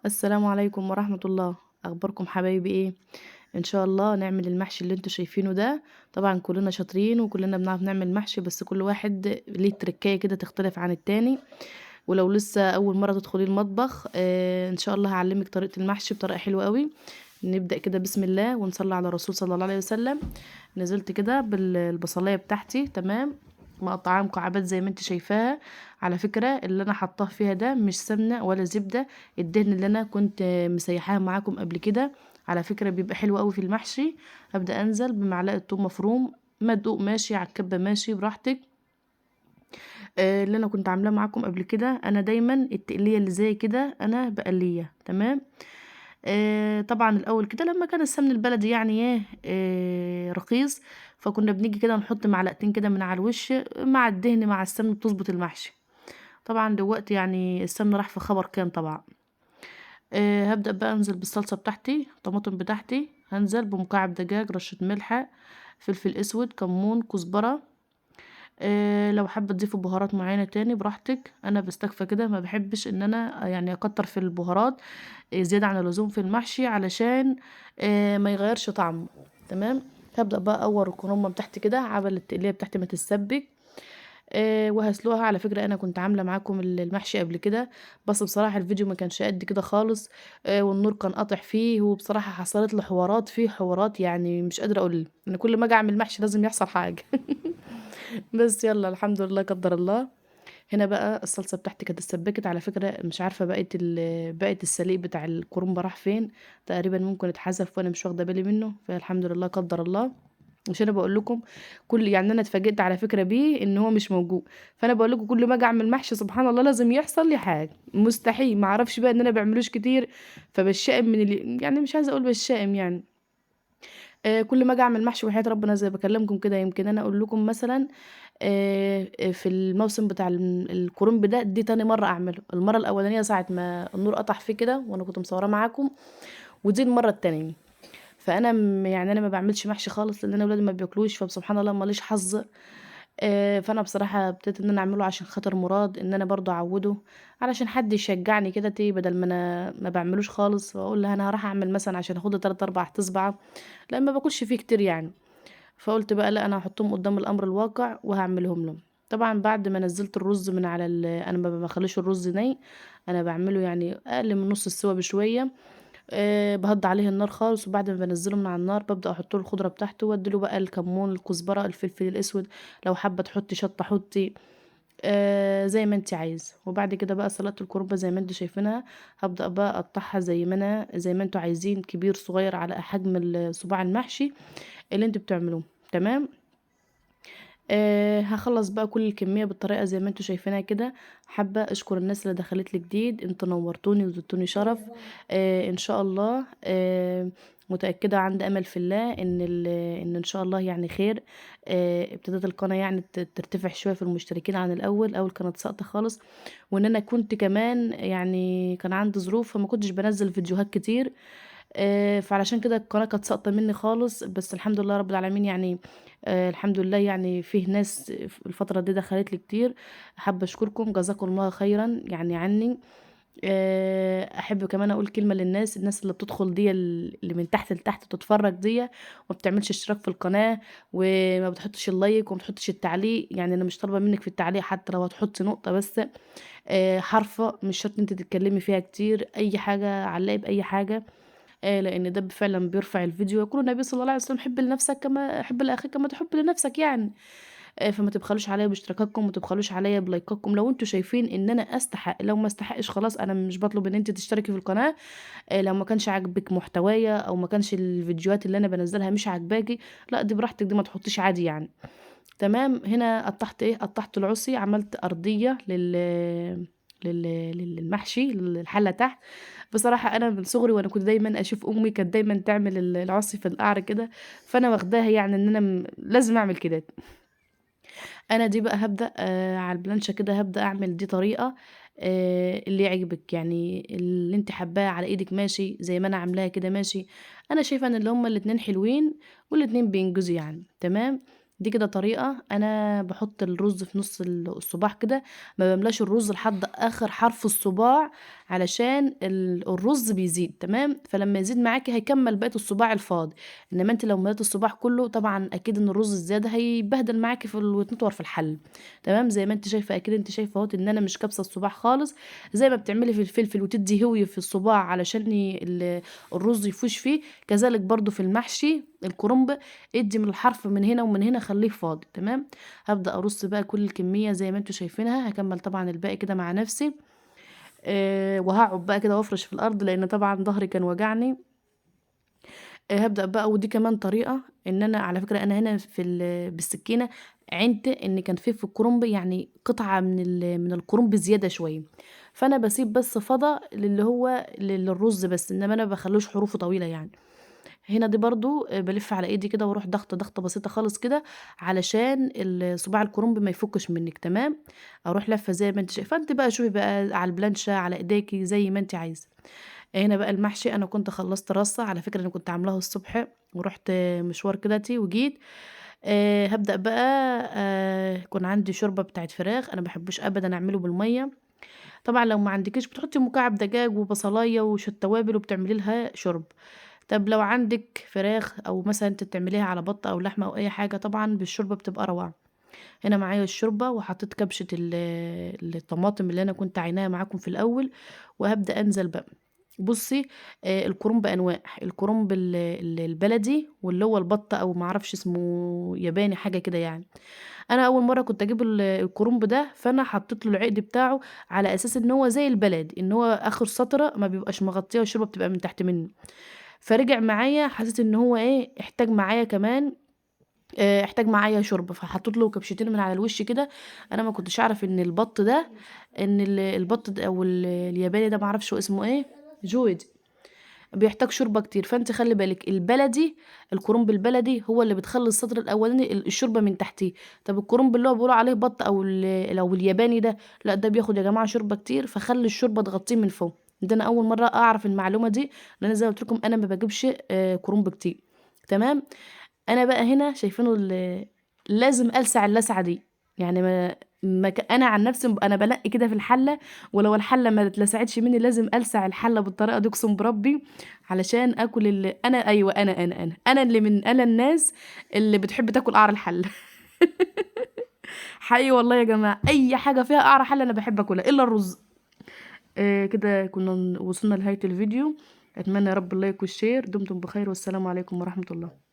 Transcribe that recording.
السلام عليكم ورحمة الله. أخباركم حبايبي إيه؟ إن شاء الله نعمل المحشي اللي انتوا شايفينه ده. طبعا كلنا شاطرين وكلنا بنعرف نعمل محشي، بس كل واحد ليه تركاية كده تختلف عن التاني. ولو لسه أول مرة تدخلي المطبخ إن شاء الله هعلمك طريقة المحشي بطريقة حلوة قوي. نبدأ كده بسم الله ونصلي على الرسول صلى الله عليه وسلم. نزلت كده بالبصلاية بتاعتي، تمام، مقطعاها مكعبات زي ما انت شايفاها. على فكرة اللي انا حطاه فيها ده مش سمنة ولا زبدة، الدهن اللي انا كنت مسيحاها معاكم قبل كده. على فكرة بيبقى حلو قوي في المحشي. هبدأ انزل بمعلقة توم مفروم، مدقوق ماشي، على الكبة ماشي براحتك. اللي انا كنت عاملاه معاكم قبل كده، انا دايما التقلية اللي زي كده انا بقليها تمام. طبعا الاول كده لما كان السمن البلدي يعني ايه رخيص، فكنا بنيجي كده نحط معلقتين كده من على الوش مع الدهن مع السمن بتظبط المحشي. طبعا دلوقتي يعني السمن راح في خبر كام طبعا. هبدأ بقى انزل بالصلصة بتاعتي، الطماطم بتاعتي، هنزل بمكعب دجاج، رشة ملح، فلفل اسود، كمون، كزبرة. لو حابة تضيفي بهارات معينة تاني براحتك، انا بستكفى كده، ما بحبش ان انا يعني اكتر في البهارات زيادة عن اللزوم في المحشي علشان ما يغيرش طعمه. تمام. هبدأ بقى اور الكرنب بتاعتي كده عبل التقلية بتاعتي ما تتسبك. وهسلقها. على فكرة انا كنت عاملة معاكم المحشي قبل كده، بس بصراحة الفيديو ما كانش قد كده خالص. والنور كان قاطع فيه، وبصراحة حصلت له حوارات فيه حوارات، يعني مش قادرة اقول ان كل ما اجي اعمل محشي لازم يحصل حاجة. بس يلا الحمد لله قدر الله. هنا بقى الصلصه بتاعتي كانت اتسبكت. على فكره مش عارفه بقيه السليق بتاع الكرنب راح فين. تقريبا ممكن اتحذف وانا مش واخده بالي منه، فالحمد لله قدر الله. مش انا بقول لكم كل يعني انا اتفاجئت على فكره بيه ان هو مش موجود. فانا بقول لكم كل ما اجي اعمل محشي سبحان الله لازم يحصل لي حاجه مستحيل، ما اعرفش بقى ان انا بعملوش كتير. فبالشائم يعني مش عايزه اقول بالشائم يعني. كل ما اجي اعمل محشي وحياة ربنا زي بكلمكم كده، يمكن انا اقول لكم مثلا في الموسم بتاع الكرنب ده، دي تاني مرة اعمله. المرة الاولانية ساعة ما النور قطع فيه كده وانا كنت مصورة معاكم، ودي المرة التانية. فانا يعني انا ما بعملش محشي خالص لان انا ولادي ما بياكلوش، فسبحان الله ماليش حظ. فانا بصراحة ابتديت ان انا اعمله عشان خاطر مراد، ان انا برضو اعوده علشان حد يشجعني كده بدل ما انا ما بعملوش خالص، واقول له انا هروح اعمل مثلا عشان اخد 3 4 تصبع، لان ما باكلش فيه كتير يعني. فقلت بقى لا، انا هحطهم قدام الامر الواقع وهعملهم لهم. طبعا بعد ما نزلت الرز من على انا ما بخليش الرز ني، انا بعمله يعني اقل من نص السوا بشويه. بهد عليه النار خالص، وبعد ما بنزله من على النار ببدا احط له الخضره بتاعته، واديله بقى الكمون، الكزبره، الفلفل الاسود. لو حابه تحطي شطه حطي، زي ما انت عايز. وبعد كده بقى سلطه الكرنب زي ما انتوا شايفينها. هبدا بقى اقطعها زي ما انتوا عايزين، كبير صغير على حجم الصباع المحشي اللي انتوا بتعملوه. تمام. هخلص بقى كل الكمية بالطريقة زي ما انتوا شايفينها كده. حابة اشكر الناس اللي دخلت لي جديد، انتوا نورتوني وزدتوني شرف. ان شاء الله. متأكدة عندي امل في الله ان شاء الله يعني خير. ابتدت القناة يعني ترتفع شوية في المشتركين عن الاول كانت ساقطة خالص. وان انا كنت كمان يعني كان عندي ظروف فما كنتش بنزل فيديوهات كتير. فعلشان كده القناة كانت ساقطة مني خالص، بس الحمد لله رب العالمين يعني. الحمد لله يعني فيه ناس في الفترة دي دخلت لي كتير. حابة اشكركم جزاكم الله خيرا يعني عني. احب كمان اقول كلمة للناس، الناس اللي بتدخل دي اللي من تحت لتحت تتفرج دي وما بتعملش اشتراك في القناة، وما بتحطش اللايك وما بتحطش التعليق. يعني انا مش طالبة منك في التعليق حتى لو هتحطي نقطة بس. حرفة مش شرط انت تتكلمي فيها كتير، اي حاجة علقي باي حاجة. لان ده فعلا بيرفع الفيديو. يقول النبي صلى الله عليه وسلم حب لنفسك كما حب لاخيك كما تحب لنفسك يعني. فما تبخلوش عليا باشتراكاتكم، وما تبخلوش عليا بلايكاتكم لو انتوا شايفين ان انا استحق. لو ما استحقش خلاص انا مش بطلب ان انت تشتركي في القناه. لو ما كانش عاجبك محتوايا او ما كانش الفيديوهات اللي انا بنزلها مش عاجباكي، لا دي براحتك، دي ما تحطيش عادي يعني. تمام. هنا قطعت ايه، قطعت العصي، عملت ارضيه لل... للمحشي للحله تحت. بصراحه انا من صغري وانا كنت دايما اشوف امي كانت دايما تعمل العصي في القعر كده، فانا واخداها يعني ان انا لازم اعمل كده. انا دي بقى هبدا على البلانشه كده، هبدا اعمل دي طريقه اللي يعجبك يعني، اللي انت حباه على ايدك ماشي، زي ما انا عاملاها كده ماشي. انا شايفه ان اللي هما الاتنين حلوين والاتنين بينجزوا يعني. تمام. دي كده طريقة. انا بحط الرز في نص الصباع كده، ما بملاش الرز لحد اخر حرف الصباع علشان الرز بيزيد، تمام. فلما يزيد معاكي هيكمل بقيه الصباع الفاضي، انما انت لو مليت الصباع كله طبعا اكيد ان الرز الزياده هيبهدل معاكي ويتنطور في الحل، تمام. زي ما انت شايفه، اكيد انت شايفه اهوت ان انا مش كابسه الصباع خالص، زي ما بتعملي في الفلفل وتدي هوي في الصباع علشان الرز يفوش فيه، كذلك برضو في المحشي الكرنب، ادي من الحرف من هنا ومن هنا خليه فاضي، تمام. هبدأ ارص بقى كل الكمية زي ما انتوا شايفينها، هكمل طبعا الباقي كده مع نفسي. وهقعد بقى كده وافرش في الارض لان طبعا ظهري كان وجعني. هبدأ بقى، ودي كمان طريقة ان انا على فكرة انا هنا بالسكينة عندت ان كان في الكرنب يعني قطعة من الكرنب زيادة شوية، فانا بسيب بس فضا اللي هو للرز بس، انما انا بخلوش حروفه طويلة يعني. هنا دي برضو بلف على ايدي كده واروح ضغطة بسيطة خالص كده علشان صباع الكرنب ما يفكش منك، تمام. اروح لفة زي ما انت شايفه، فانت بقى شوفي بقى على البلانشة على ايديكي زي ما انت عايزة. هنا بقى المحشي انا كنت خلصت رصة، على فكرة انا كنت عاملاها الصبح ورحت مشوار كده وجيت. هبدأ بقى. يكون عندي شوربة بتاعت فراخ، انا بحبش ابدا اعمله بالمية. طبعا لو ما عندكيش بتحطي مكعب دجاج وبصلايه وشويه توابل وبتعملي لها شرب. طب لو عندك فراخ او مثلا انت بتعمليها على بط او لحمه او اي حاجه، طبعا بالشوربه بتبقى روعه. هنا معايا الشوربه وحطيت كبشه الطماطم اللي انا كنت عيناها معاكم في الاول، وهبدا انزل بقى. بصي، الكرنب انواع، الكرنب البلدي واللي هو البط او معرفش اسمه ياباني حاجه كده يعني. انا اول مره كنت اجيب الكرنب ده، فانا حطيت له العقد بتاعه على اساس ان هو زي البلد، ان هو اخر سطره ما بيبقاش مغطيه والشوربه بتبقى من تحت منه. فرجع معايا حسيت ان هو ايه احتاج معايا كمان، احتاج معايا شوربه، فحطيت له كبشتين من على الوش كده. انا ما كنتش اعرف ان البط ده، ان البط ده او الياباني ده ما اعرفش هو اسمه ايه، جود، بيحتاج شوربه كتير. فانت خلي بالك البلدي، الكرنب البلدي هو اللي بتخلي السطر الاولاني الشوربه من تحتيه. طب الكرنب اللي هو بيقولوا عليه بط او او الياباني ده، لا ده بياخد يا جماعه شوربه كتير، فخلي الشوربه تغطيه من فوق. ده انا اول مره اعرف المعلومه دي، لان انا زي ما قلت لكم انا ما بجيبش كرنب كتير، تمام. انا بقى هنا شايفينه لازم ألسع اللسعه دي، يعني انا عن نفسي انا بنقي كده في الحله، ولو الحله ما اتلسعتش مني لازم ألسع الحله بالطريقه دي، اقسم بربي، علشان اكل اللي انا، ايوه انا اللي من انا الناس اللي بتحب تاكل قعر الحله. حقيقي والله يا جماعه، اي حاجه فيها قعر حله انا بحب اكلها الا الرز. كده كنا وصلنا لنهايه الفيديو، اتمنى يا رب اللايك والشير، دمتم بخير والسلام عليكم ورحمه الله.